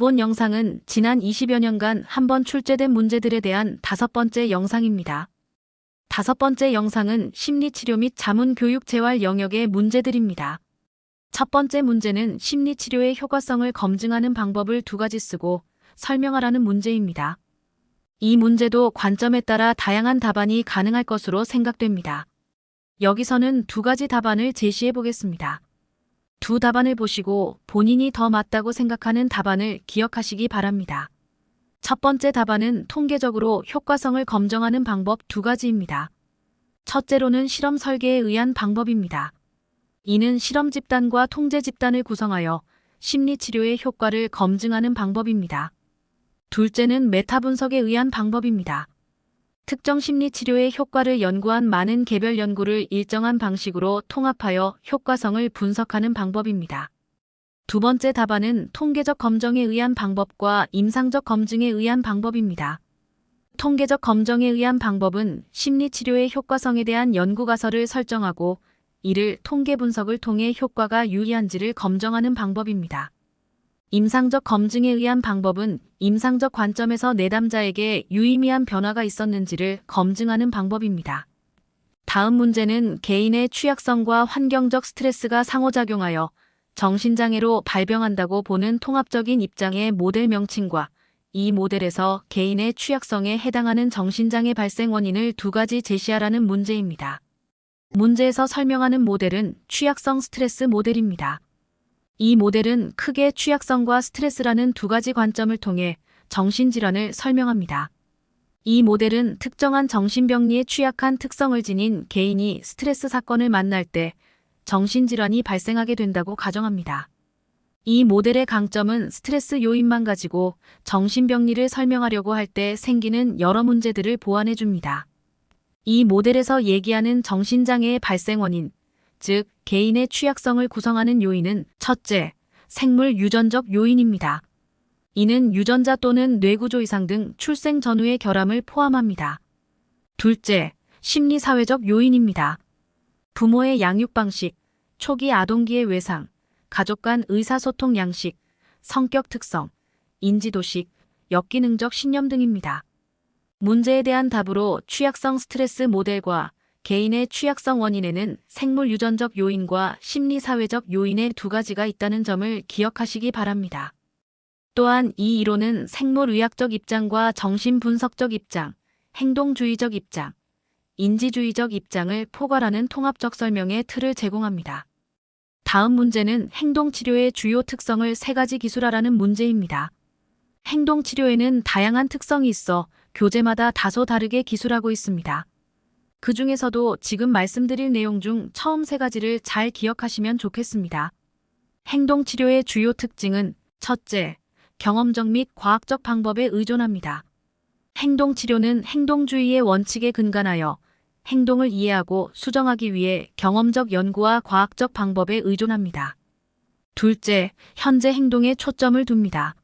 이번 영상은 지난 20여 년간 한 번 출제된 문제들에 대한 5번째 영상입니다. 5번째 영상은 심리치료 및 자문교육 재활 영역의 문제들입니다. 첫 번째 문제는 심리치료의 효과성을 검증하는 방법을 2가지 쓰고 설명하라는 문제입니다. 이 문제도 관점에 따라 다양한 답안이 가능할 것으로 생각됩니다. 여기서는 2가지 답안을 제시해 보겠습니다. 두 답안을 보시고 본인이 더 맞다고 생각하는 답안을 기억하시기 바랍니다. 첫 번째 답안은 통계적으로 효과성을 검증하는 방법 2가지입니다. 첫째로는 실험 설계에 의한 방법입니다. 이는 실험 집단과 통제 집단을 구성하여 심리치료의 효과를 검증하는 방법입니다. 둘째는 메타 분석에 의한 방법입니다. 특정 심리치료의 효과를 연구한 많은 개별 연구를 일정한 방식으로 통합하여 효과성을 분석하는 방법입니다. 두 번째 답안은 통계적 검증에 의한 방법과 임상적 검증에 의한 방법입니다. 통계적 검증에 의한 방법은 심리치료의 효과성에 대한 연구 가설을 설정하고 이를 통계 분석을 통해 효과가 유리한지를 검증하는 방법입니다. 임상적 검증에 의한 방법은 임상적 관점에서 내담자에게 유의미한 변화가 있었는지를 검증하는 방법입니다. 다음 문제는 개인의 취약성과 환경적 스트레스가 상호작용하여 정신장애로 발병한다고 보는 통합적인 입장의 모델 명칭과 이 모델에서 개인의 취약성에 해당하는 정신장애 발생 원인을 2가지 제시하라는 문제입니다. 문제에서 설명하는 모델은 취약성 스트레스 모델입니다. 이 모델은 크게 취약성과 스트레스라는 2가지 관점을 통해 정신질환을 설명합니다. 이 모델은 특정한 정신병리에 취약한 특성을 지닌 개인이 스트레스 사건을 만날 때 정신질환이 발생하게 된다고 가정합니다. 이 모델의 강점은 스트레스 요인만 가지고 정신병리를 설명하려고 할 때 생기는 여러 문제들을 보완해 줍니다. 이 모델에서 얘기하는 정신장애의 발생 원인, 즉 개인의 취약성을 구성하는 요인은 첫째, 생물 유전적 요인입니다. 이는 유전자 또는 뇌구조 이상 등 출생 전후의 결함을 포함합니다. 둘째, 심리사회적 요인입니다. 부모의 양육 방식, 초기 아동기의 외상, 가족 간 의사소통 양식, 성격 특성, 인지도식, 역기능적 신념 등입니다. 문제에 대한 답으로 취약성 스트레스 모델과 개인의 취약성 원인에는 생물 유전적 요인과 심리사회적 요인의 2가지가 있다는 점을 기억하시기 바랍니다. 또한 이 이론은 생물의학적 입장과 정신분석적 입장, 행동주의적 입장, 인지주의적 입장을 포괄하는 통합적 설명의 틀을 제공합니다. 다음 문제는 행동치료의 주요 특성을 3가지 기술하라는 문제입니다. 행동치료에는 다양한 특성이 있어 교재마다 다소 다르게 기술하고 있습니다. 그 중에서도 지금 말씀드릴 내용 중 처음 3가지를 잘 기억하시면 좋겠습니다. 행동치료의 주요 특징은 첫째, 경험적 및 과학적 방법에 의존합니다. 행동치료는 행동주의의 원칙에 근간하여 행동을 이해하고 수정하기 위해 경험적 연구와 과학적 방법에 의존합니다. 둘째, 현재 행동에 초점을 둡니다.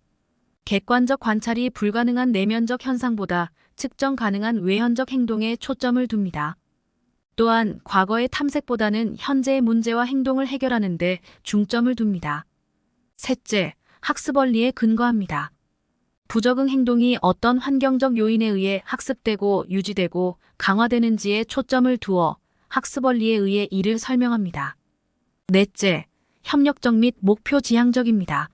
객관적 관찰이 불가능한 내면적 현상보다 측정 가능한 외현적 행동에 초점을 둡니다. 또한 과거의 탐색보다는 현재의 문제와 행동을 해결하는 데 중점을 둡니다. 셋째, 학습 원리에 근거합니다. 부적응 행동이 어떤 환경적 요인에 의해 학습되고 유지되고 강화되는지에 초점을 두어 학습 원리에 의해 이를 설명합니다. 넷째, 협력적 및 목표 지향적입니다.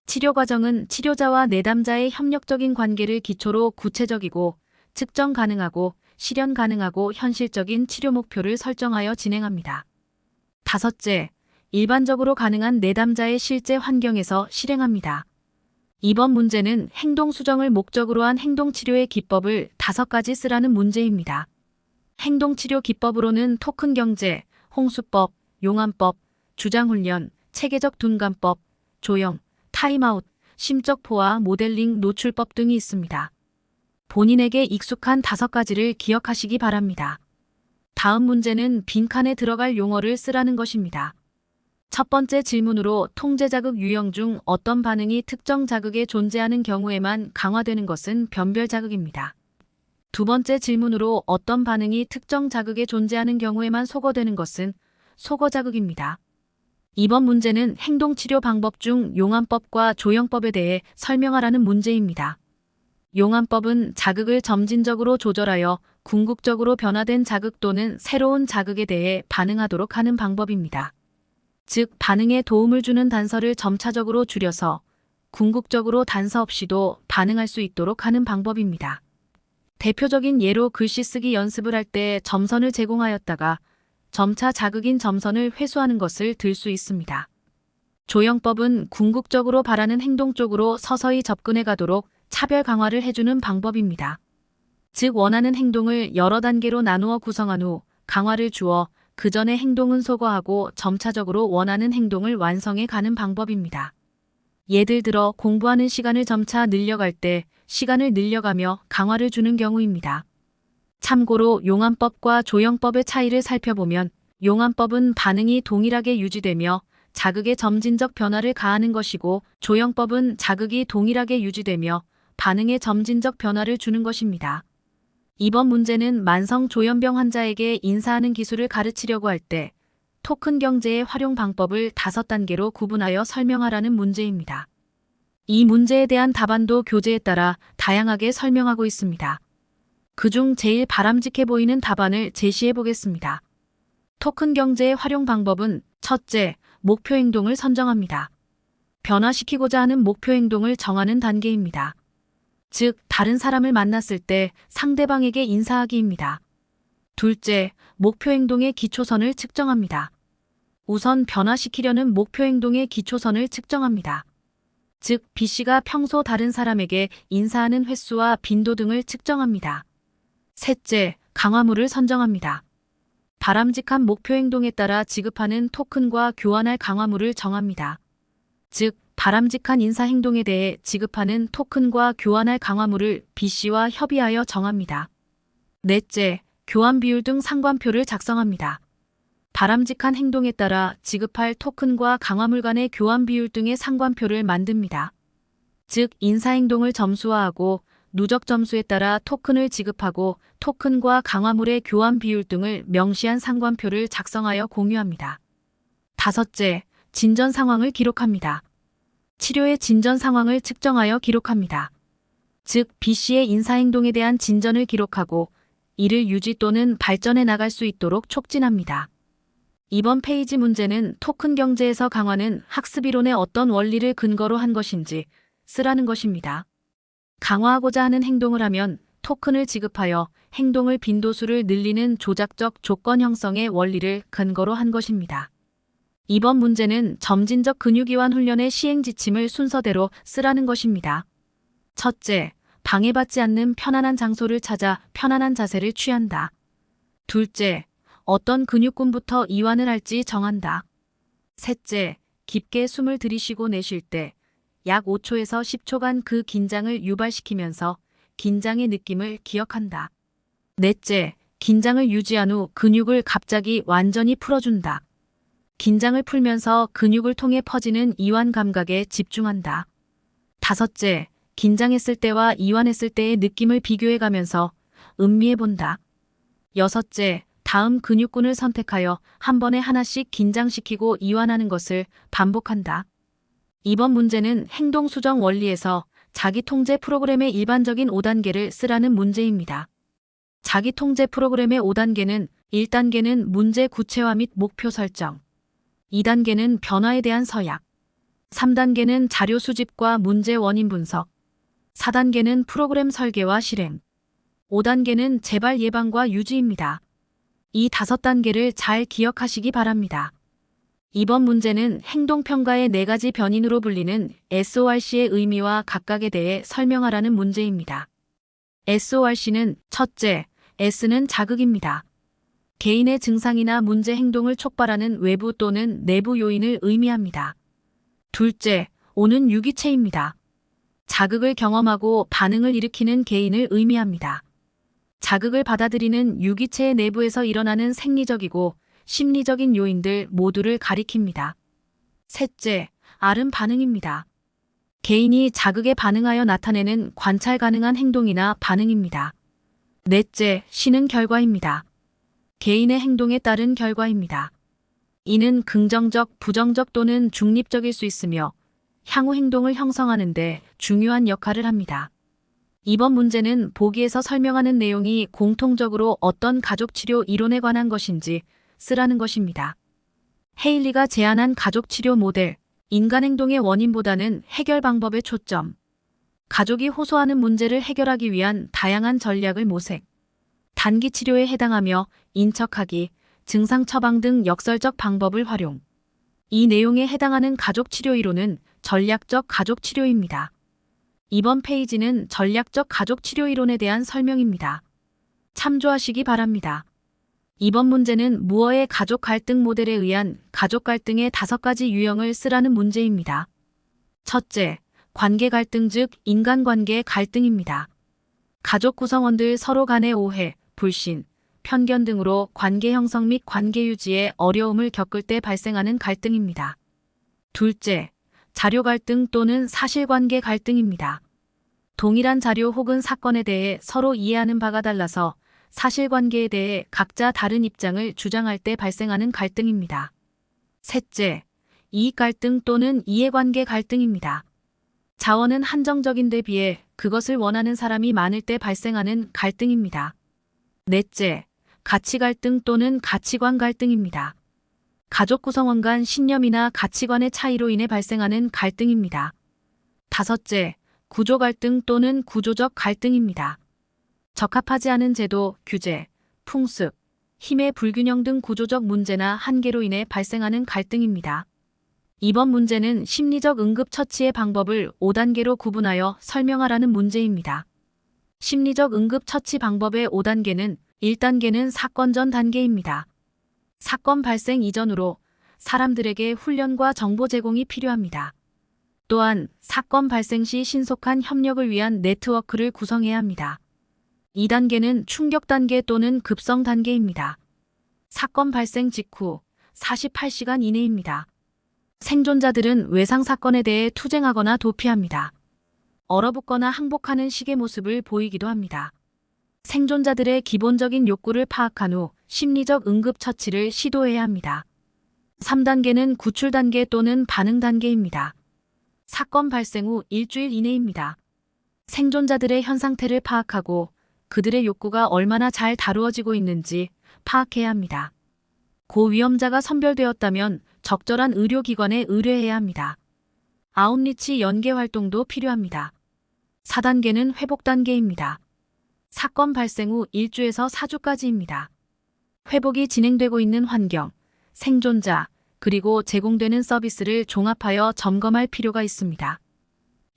치료 과정은 치료자와 내담자의 협력적인 관계를 기초로 구체적이고 측정 가능하고 실현 가능하고 현실적인 치료 목표를 설정하여 진행합니다. 다섯째, 일반적으로 가능한 내담자의 실제 환경에서 실행합니다. 이번 문제는 행동 수정을 목적으로 한 행동치료의 기법을 5가지 쓰라는 문제입니다. 행동치료 기법으로는 토큰 경제, 홍수법, 용암법, 주장훈련, 체계적 둔감법, 조형, 타임아웃, 심적 포화, 모델링, 노출법 등이 있습니다. 본인에게 익숙한 5가지를 기억하시기 바랍니다. 다음 문제는 빈칸에 들어갈 용어를 쓰라는 것입니다. 첫 번째 질문으로 통제자극 유형 중 어떤 반응이 특정 자극에 존재하는 경우에만 강화되는 것은 변별자극입니다. 두 번째 질문으로 어떤 반응이 특정 자극에 존재하는 경우에만 소거되는 것은 소거자극입니다. 이번 문제는 행동치료 방법 중 용암법과 조영법에 대해 설명하라는 문제입니다. 용암법은 자극을 점진적으로 조절하여 궁극적으로 변화된 자극 또는 새로운 자극에 대해 반응하도록 하는 방법입니다. 즉, 반응에 도움을 주는 단서를 점차적으로 줄여서 궁극적으로 단서 없이도 반응할 수 있도록 하는 방법입니다. 대표적인 예로 글씨 쓰기 연습을 할 때 점선을 제공하였다가 점차 자극인 점선을 회수하는 것을 들 수 있습니다. 조영법은 궁극적으로 바라는 행동 쪽으로 서서히 접근해 가도록 차별 강화를 해주는 방법입니다. 즉, 원하는 행동을 여러 단계로 나누어 구성한 후 강화를 주어 그 전의 행동은 소거하고 점차적으로 원하는 행동을 완성해 가는 방법입니다. 예를 들어 공부하는 시간을 점차 늘려갈 때 시간을 늘려가며 강화를 주는 경우입니다. 참고로 용암법과 조영법의 차이를 살펴보면 용암법은 반응이 동일하게 유지되며 자극의 점진적 변화를 가하는 것이고 조영법은 자극이 동일하게 유지되며 반응의 점진적 변화를 주는 것입니다. 이번 문제는 만성 조현병 환자에게 인사하는 기술을 가르치려고 할 때 토큰 경제의 활용 방법을 5단계로 구분하여 설명하라는 문제입니다. 이 문제에 대한 답안도 교재에 따라 다양하게 설명하고 있습니다. 그중 제일 바람직해 보이는 답안을 제시해 보겠습니다. 토큰 경제의 활용 방법은 첫째, 목표 행동을 선정합니다. 변화시키고자 하는 목표 행동을 정하는 단계입니다. 즉, 다른 사람을 만났을 때 상대방에게 인사하기입니다. 둘째, 목표 행동의 기초선을 측정합니다. 우선 변화시키려는 목표 행동의 기초선을 측정합니다. 즉, B씨가 평소 다른 사람에게 인사하는 횟수와 빈도 등을 측정합니다. 셋째, 강화물을 선정합니다. 바람직한 목표 행동에 따라 지급하는 토큰과 교환할 강화물을 정합니다. 즉, 바람직한 인사 행동에 대해 지급하는 토큰과 교환할 강화물을 B씨와 협의하여 정합니다. 넷째, 교환 비율 등 상관표를 작성합니다. 바람직한 행동에 따라 지급할 토큰과 강화물 간의 교환 비율 등의 상관표를 만듭니다. 즉, 인사 행동을 점수화하고 누적 점수에 따라 토큰을 지급하고 토큰과 강화물의 교환 비율 등을 명시한 상관표를 작성하여 공유합니다. 다섯째, 진전 상황을 기록합니다. 치료의 진전 상황을 측정하여 기록합니다. 즉, B씨의 인사 행동에 대한 진전을 기록하고 이를 유지 또는 발전해 나갈 수 있도록 촉진합니다. 이번 페이지 문제는 토큰 경제에서 강화는 학습이론의 어떤 원리를 근거로 한 것인지 쓰라는 것입니다. 강화하고자 하는 행동을 하면 토큰을 지급하여 행동을 빈도수를 늘리는 조작적 조건 형성의 원리를 근거로 한 것입니다. 이번 문제는 점진적 근육이완 훈련의 시행 지침을 순서대로 쓰라는 것입니다. 첫째, 방해받지 않는 편안한 장소를 찾아 편안한 자세를 취한다. 둘째, 어떤 근육군부터 이완을 할지 정한다. 셋째, 깊게 숨을 들이쉬고 내쉴 때 약 5초에서 10초간 그 긴장을 유발시키면서 긴장의 느낌을 기억한다. 넷째, 긴장을 유지한 후 근육을 갑자기 완전히 풀어준다. 긴장을 풀면서 근육을 통해 퍼지는 이완 감각에 집중한다. 다섯째, 긴장했을 때와 이완했을 때의 느낌을 비교해가면서 음미해본다. 여섯째, 다음 근육군을 선택하여 한 번에 하나씩 긴장시키고 이완하는 것을 반복한다. 이번 문제는 행동 수정 원리에서 자기통제 프로그램의 일반적인 5단계를 쓰라는 문제입니다. 자기통제 프로그램의 5단계는 1단계는 문제 구체화 및 목표 설정, 2단계는 변화에 대한 서약, 3단계는 자료 수집과 문제 원인 분석, 4단계는 프로그램 설계와 실행, 5단계는 재발 예방과 유지입니다. 이 5단계를 잘 기억하시기 바랍니다. 이번 문제는 행동평가의 4가지 변인으로 불리는 SORC의 의미와 각각에 대해 설명하라는 문제입니다. SORC는 첫째, S는 자극입니다. 개인의 증상이나 문제 행동을 촉발하는 외부 또는 내부 요인을 의미합니다. 둘째, O는 유기체입니다. 자극을 경험하고 반응을 일으키는 개인을 의미합니다. 자극을 받아들이는 유기체의 내부에서 일어나는 생리적이고 심리적인 요인들 모두를 가리킵니다. 셋째, R은 반응입니다. 개인이 자극에 반응하여 나타내는 관찰 가능한 행동이나 반응입니다. 넷째, C는 결과입니다. 개인의 행동에 따른 결과입니다. 이는 긍정적, 부정적 또는 중립적일 수 있으며 향후 행동을 형성하는 데 중요한 역할을 합니다. 이번 문제는 보기에서 설명하는 내용이 공통적으로 어떤 가족치료 이론에 관한 것인지 쓰라는 것입니다. 헤일리가 제안한 가족치료 모델, 인간 행동의 원인보다는 해결 방법에 초점. 가족이 호소하는 문제를 해결하기 위한 다양한 전략을 모색. 단기 치료에 해당하며 인척하기, 증상 처방 등 역설적 방법을 활용. 이 내용에 해당하는 가족치료 이론은 전략적 가족치료입니다. 이번 페이지는 전략적 가족치료 이론에 대한 설명입니다. 참조하시기 바랍니다. 이번 문제는 무어의 가족 갈등 모델에 의한 가족 갈등의 5가지 유형을 쓰라는 문제입니다. 첫째, 관계 갈등 즉 인간관계 갈등입니다. 가족 구성원들 서로 간의 오해, 불신, 편견 등으로 관계 형성 및 관계 유지에 어려움을 겪을 때 발생하는 갈등입니다. 둘째, 자료 갈등 또는 사실관계 갈등입니다. 동일한 자료 혹은 사건에 대해 서로 이해하는 바가 달라서 사실관계에 대해 각자 다른 입장을 주장할 때 발생하는 갈등입니다. 셋째, 이익 갈등 또는 이해관계 갈등입니다. 자원은 한정적인데 비해 그것을 원하는 사람이 많을 때 발생하는 갈등입니다. 넷째, 가치 갈등 또는 가치관 갈등입니다. 가족 구성원 간 신념이나 가치관의 차이로 인해 발생하는 갈등입니다. 다섯째, 구조 갈등 또는 구조적 갈등입니다. 적합하지 않은 제도, 규제, 풍습, 힘의 불균형 등 구조적 문제나 한계로 인해 발생하는 갈등입니다. 이번 문제는 심리적 응급처치의 방법을 5단계로 구분하여 설명하라는 문제입니다. 심리적 응급처치 방법의 5단계는 1단계는 사건 전 단계입니다. 사건 발생 이전으로 사람들에게 훈련과 정보 제공이 필요합니다. 또한 사건 발생 시 신속한 협력을 위한 네트워크를 구성해야 합니다. 2단계는 충격 단계 또는 급성 단계입니다. 사건 발생 직후 48시간 이내입니다. 생존자들은 외상 사건에 대해 투쟁하거나 도피합니다. 얼어붙거나 항복하는 식의 모습을 보이기도 합니다. 생존자들의 기본적인 욕구를 파악한 후 심리적 응급처치를 시도해야 합니다. 3단계는 구출 단계 또는 반응 단계입니다. 사건 발생 후 일주일 이내입니다. 생존자들의 현 상태를 파악하고 그들의 욕구가 얼마나 잘 다루어지고 있는지 파악해야 합니다. 고위험자가 선별되었다면 적절한 의료기관에 의뢰해야 합니다. 아웃리치 연계 활동도 필요합니다. 4단계는 회복 단계입니다. 사건 발생 후 1주에서 4주까지입니다. 회복이 진행되고 있는 환경, 생존자, 그리고 제공되는 서비스를 종합하여 점검할 필요가 있습니다.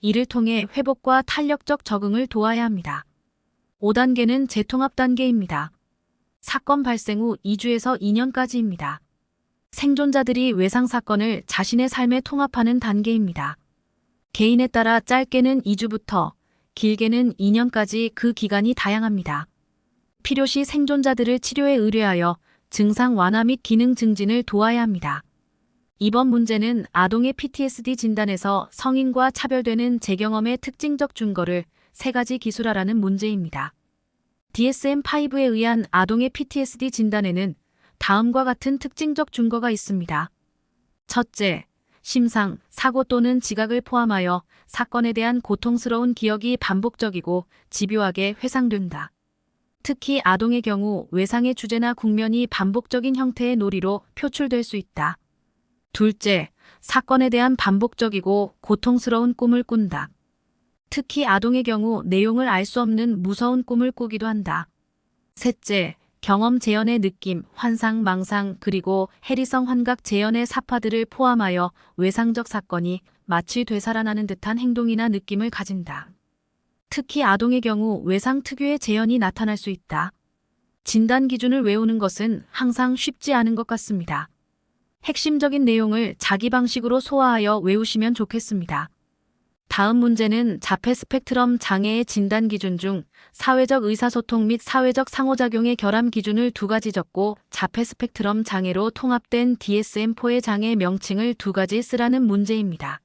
이를 통해 회복과 탄력적 적응을 도와야 합니다. 5단계는 재통합 단계입니다. 사건 발생 후 2주에서 2년까지입니다. 생존자들이 외상 사건을 자신의 삶에 통합하는 단계입니다. 개인에 따라 짧게는 2주부터 길게는 2년까지 그 기간이 다양합니다. 필요시 생존자들을 치료에 의뢰하여 증상 완화 및 기능 증진을 도와야 합니다. 이번 문제는 아동의 PTSD 진단에서 성인과 차별되는 재경험의 특징적 증거를 3가지 기술하라는 문제입니다. DSM-5에 의한 아동의 PTSD 진단에는 다음과 같은 특징적 증거가 있습니다. 첫째, 심상, 사고 또는 지각을 포함하여 사건에 대한 고통스러운 기억이 반복적이고 집요하게 회상된다. 특히 아동의 경우 외상의 주제나 국면이 반복적인 형태의 놀이로 표출될 수 있다. 둘째, 사건에 대한 반복적이고 고통스러운 꿈을 꾼다. 특히 아동의 경우 내용을 알 수 없는 무서운 꿈을 꾸기도 한다. 셋째, 경험 재현의 느낌, 환상, 망상, 그리고 해리성 환각 재현의 사파들을 포함하여 외상적 사건이 마치 되살아나는 듯한 행동이나 느낌을 가진다. 특히 아동의 경우 외상 특유의 재현이 나타날 수 있다. 진단 기준을 외우는 것은 항상 쉽지 않은 것 같습니다. 핵심적인 내용을 자기 방식으로 소화하여 외우시면 좋겠습니다. 다음 문제는 자폐 스펙트럼 장애의 진단 기준 중 사회적 의사소통 및 사회적 상호작용의 결함 기준을 2가지 적고 자폐 스펙트럼 장애로 통합된 DSM-4의 장애 명칭을 2가지 쓰라는 문제입니다.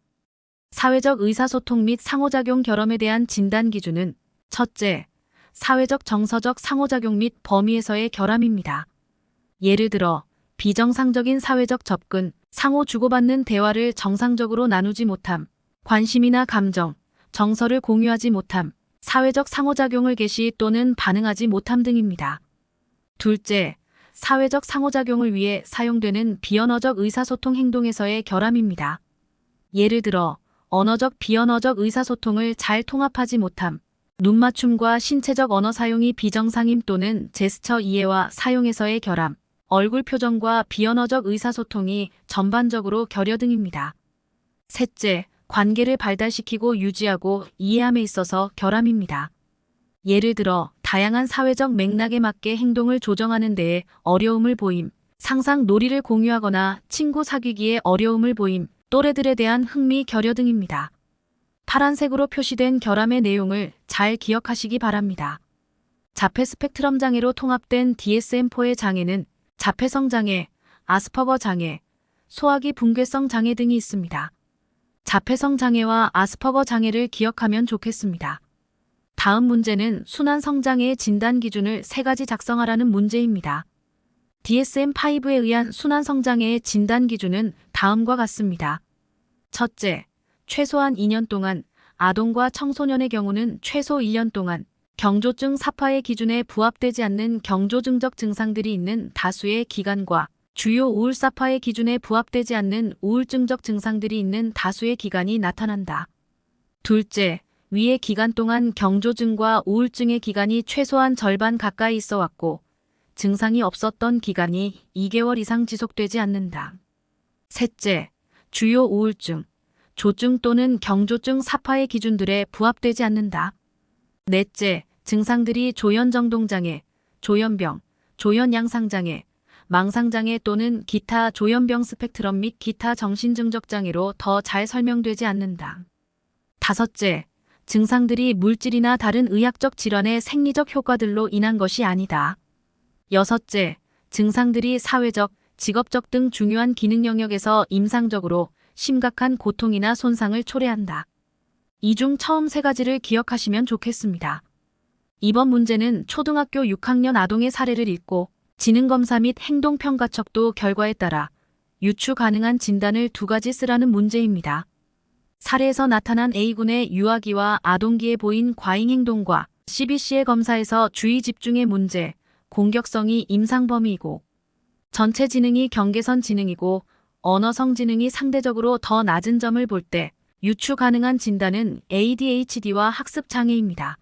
사회적 의사소통 및 상호작용 결함에 대한 진단 기준은 첫째, 사회적 정서적 상호작용 및 범위에서의 결함입니다. 예를 들어 비정상적인 사회적 접근, 상호 주고받는 대화를 정상적으로 나누지 못함, 관심이나 감정, 정서를 공유하지 못함, 사회적 상호작용을 개시 또는 반응하지 못함 등입니다. 둘째, 사회적 상호작용을 위해 사용되는 비언어적 의사소통 행동에서의 결함입니다. 예를 들어 언어적 비언어적 의사소통을 잘 통합하지 못함, 눈맞춤과 신체적 언어 사용이 비정상임 또는 제스처 이해와 사용에서의 결함, 얼굴 표정과 비언어적 의사소통이 전반적으로 결여 등입니다. 셋째, 관계를 발달시키고 유지하고 이해함에 있어서 결함입니다. 예를 들어 다양한 사회적 맥락에 맞게 행동을 조정하는 데에 어려움을 보임, 상상 놀이를 공유하거나 친구 사귀기에 어려움을 보임, 또래들에 대한 흥미 결여 등입니다. 파란색으로 표시된 결함의 내용을 잘 기억하시기 바랍니다. 자폐 스펙트럼 장애로 통합된 DSM-4의 장애는 자폐성 장애, 아스퍼거 장애, 소화기 붕괴성 장애 등이 있습니다. 자폐성 장애와 아스퍼거 장애를 기억하면 좋겠습니다. 다음 문제는 순환 성장애의 진단 기준을 3가지 작성하라는 문제입니다. DSM-5에 의한 순환 성장애의 진단 기준은 다음과 같습니다. 첫째, 최소한 2년 동안, 아동과 청소년의 경우는 최소 1년 동안, 경조증 사파의 기준에 부합되지 않는 경조증적 증상들이 있는 다수의 기간과 주요 우울사파의 기준에 부합되지 않는 우울증적 증상들이 있는 다수의 기간이 나타난다. 둘째, 위의 기간 동안 경조증과 우울증의 기간이 최소한 절반 가까이 있어 왔고 증상이 없었던 기간이 2개월 이상 지속되지 않는다. 셋째, 주요 우울증, 조증 또는 경조증 사파의 기준들에 부합되지 않는다. 넷째, 증상들이 조현정동장애, 조현병, 조현양상장애, 망상장애 또는 기타 조현병 스펙트럼 및 기타 정신증적 장애로 더 잘 설명되지 않는다. 다섯째, 증상들이 물질이나 다른 의학적 질환의 생리적 효과들로 인한 것이 아니다. 여섯째, 증상들이 사회적, 직업적 등 중요한 기능 영역에서 임상적으로 심각한 고통이나 손상을 초래한다. 이 중 처음 3가지를 기억하시면 좋겠습니다. 이번 문제는 초등학교 6학년 아동의 사례를 읽고 지능검사 및 행동평가척도 결과에 따라 유추 가능한 진단을 2가지 쓰라는 문제입니다. 사례에서 나타난 A군의 유아기와 아동기에 보인 과잉 행동과 CBC의 검사에서 주의 집중의 문제, 공격성이 임상 범위이고 전체 지능이 경계선 지능이고 언어성 지능이 상대적으로 더 낮은 점을 볼 때 유추 가능한 진단은 ADHD와 학습장애입니다.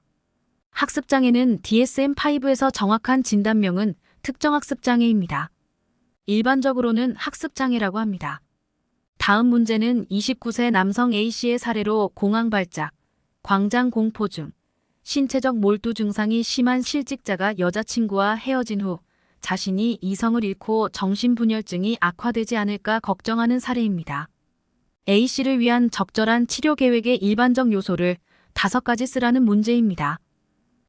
학습장애는 DSM-5에서 정확한 진단명은 특정학습장애입니다. 일반적으로는 학습장애라고 합니다. 다음 문제는 29세 남성 A씨의 사례로 공황발작, 광장공포증, 신체적 몰두 증상이 심한 실직자가 여자친구와 헤어진 후 자신이 이성을 잃고 정신분열증이 악화되지 않을까 걱정하는 사례입니다. A씨를 위한 적절한 치료 계획의 일반적 요소를 5가지 쓰라는 문제입니다.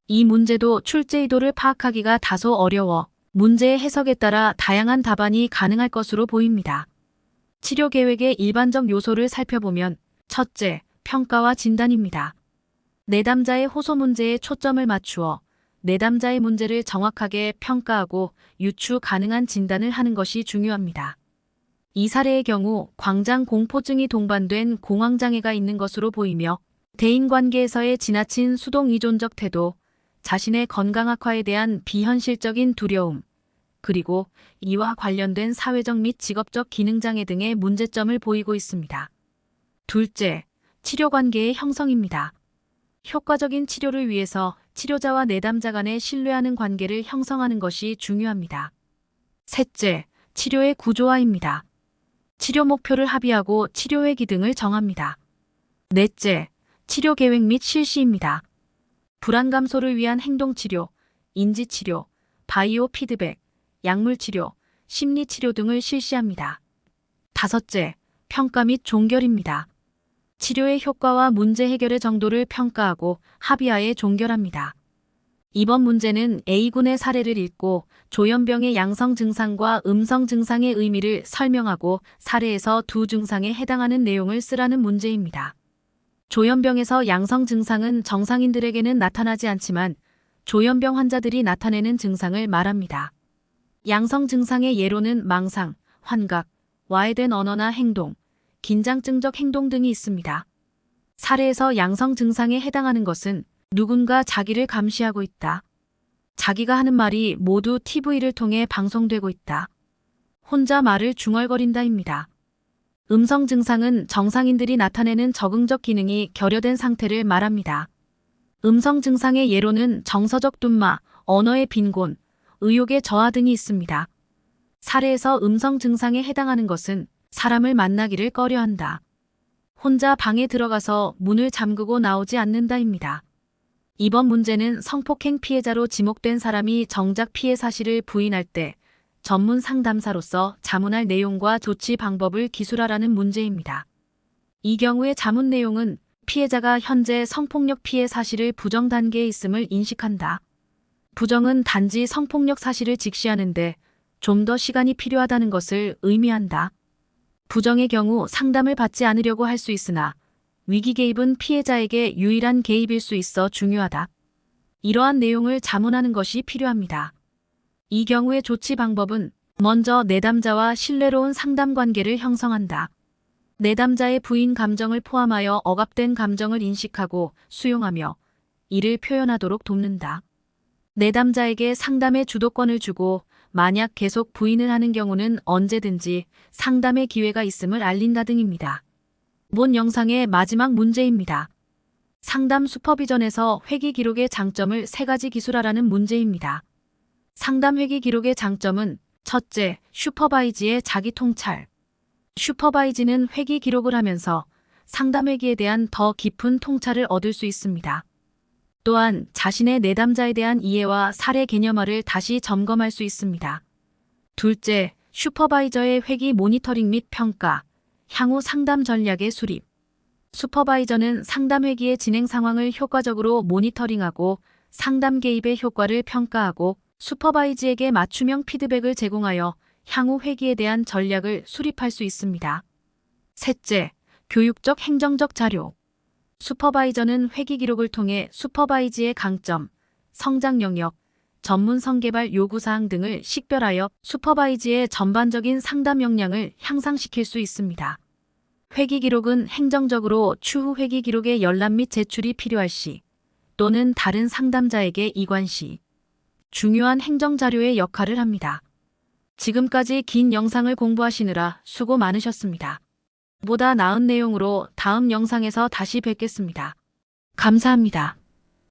이 문제도 출제 의도를 파악하기가 다소 어려워 문제의 해석에 따라 다양한 답안이 가능할 것으로 보입니다. 치료 계획의 일반적 요소를 살펴보면 첫째, 평가와 진단입니다. 내담자의 호소 문제에 초점을 맞추어 내담자의 문제를 정확하게 평가하고 유추 가능한 진단을 하는 것이 중요합니다. 이 사례의 경우 광장공포증이 동반된 공황장애가 있는 것으로 보이며 대인관계에서의 지나친 수동의존적 태도, 자신의 건강 악화에 대한 비현실적인 두려움, 그리고 이와 관련된 사회적 및 직업적 기능장애 등의 문제점을 보이고 있습니다. 둘째, 치료관계의 형성입니다. 효과적인 치료를 위해서 치료자와 내담자 간의 신뢰하는 관계를 형성하는 것이 중요합니다. 셋째, 치료의 구조화입니다. 치료 목표를 합의하고 치료의 기등을 정합니다. 넷째, 치료 계획 및 실시입니다. 불안 감소를 위한 행동치료, 인지치료, 바이오 피드백, 약물치료, 심리치료 등을 실시합니다. 다섯째, 평가 및 종결입니다. 치료의 효과와 문제 해결의 정도를 평가하고 합의하에 종결합니다. 이번 문제는 A군의 사례를 읽고 조현병의 양성 증상과 음성 증상의 의미를 설명하고 사례에서 2 증상에 해당하는 내용을 쓰라는 문제입니다. 조현병에서 양성 증상은 정상인들에게는 나타나지 않지만 조현병 환자들이 나타내는 증상을 말합니다. 양성 증상의 예로는 망상, 환각, 와해된 언어나 행동, 긴장증적 행동 등이 있습니다. 사례에서 양성 증상에 해당하는 것은 누군가 자기를 감시하고 있다. 자기가 하는 말이 모두 TV를 통해 방송되고 있다. 혼자 말을 중얼거린다입니다. 음성 증상은 정상인들이 나타내는 적응적 기능이 결여된 상태를 말합니다. 음성 증상의 예로는 정서적 둔마, 언어의 빈곤, 의욕의 저하 등이 있습니다. 사례에서 음성 증상에 해당하는 것은 사람을 만나기를 꺼려한다. 혼자 방에 들어가서 문을 잠그고 나오지 않는다입니다. 이번 문제는 성폭행 피해자로 지목된 사람이 정작 피해 사실을 부인할 때 전문 상담사로서 자문할 내용과 조치 방법을 기술하라는 문제입니다. 이 경우의 자문 내용은 피해자가 현재 성폭력 피해 사실을 부정 단계에 있음을 인식한다. 부정은 단지 성폭력 사실을 직시하는데 좀 더 시간이 필요하다는 것을 의미한다. 부정의 경우 상담을 받지 않으려고 할 수 있으나 위기 개입은 피해자에게 유일한 개입일 수 있어 중요하다. 이러한 내용을 자문하는 것이 필요합니다. 이 경우의 조치 방법은 먼저 내담자와 신뢰로운 상담 관계를 형성한다. 내담자의 부인 감정을 포함하여 억압된 감정을 인식하고 수용하며 이를 표현하도록 돕는다. 내담자에게 상담의 주도권을 주고 만약 계속 부인을 하는 경우는 언제든지 상담의 기회가 있음을 알린다 등입니다. 본 영상의 마지막 문제입니다. 상담 슈퍼비전에서 회기 기록의 장점을 3가지 기술하라는 문제입니다. 상담 회기 기록의 장점은 첫째, 슈퍼바이지의 자기 통찰. 슈퍼바이지는 회기 기록을 하면서 상담 회기에 대한 더 깊은 통찰을 얻을 수 있습니다. 또한 자신의 내담자에 대한 이해와 사례 개념화를 다시 점검할 수 있습니다. 둘째, 슈퍼바이저의 회기 모니터링 및 평가, 향후 상담 전략의 수립. 슈퍼바이저는 상담 회기의 진행 상황을 효과적으로 모니터링하고 상담 개입의 효과를 평가하고 슈퍼바이즈에게 맞춤형 피드백을 제공하여 향후 회기에 대한 전략을 수립할 수 있습니다. 셋째, 교육적 행정적 자료. 슈퍼바이저는 회기 기록을 통해 슈퍼바이즈의 강점, 성장 영역, 전문성 개발 요구사항 등을 식별하여 슈퍼바이즈의 전반적인 상담 역량을 향상시킬 수 있습니다. 회기 기록은 행정적으로 추후 회기 기록의 열람 및 제출이 필요할 시 또는 다른 상담자에게 이관 시 중요한 행정자료의 역할을 합니다. 지금까지 긴 영상을 공부하시느라 수고 많으셨습니다. 보다 나은 내용으로 다음 영상에서 다시 뵙겠습니다. 감사합니다.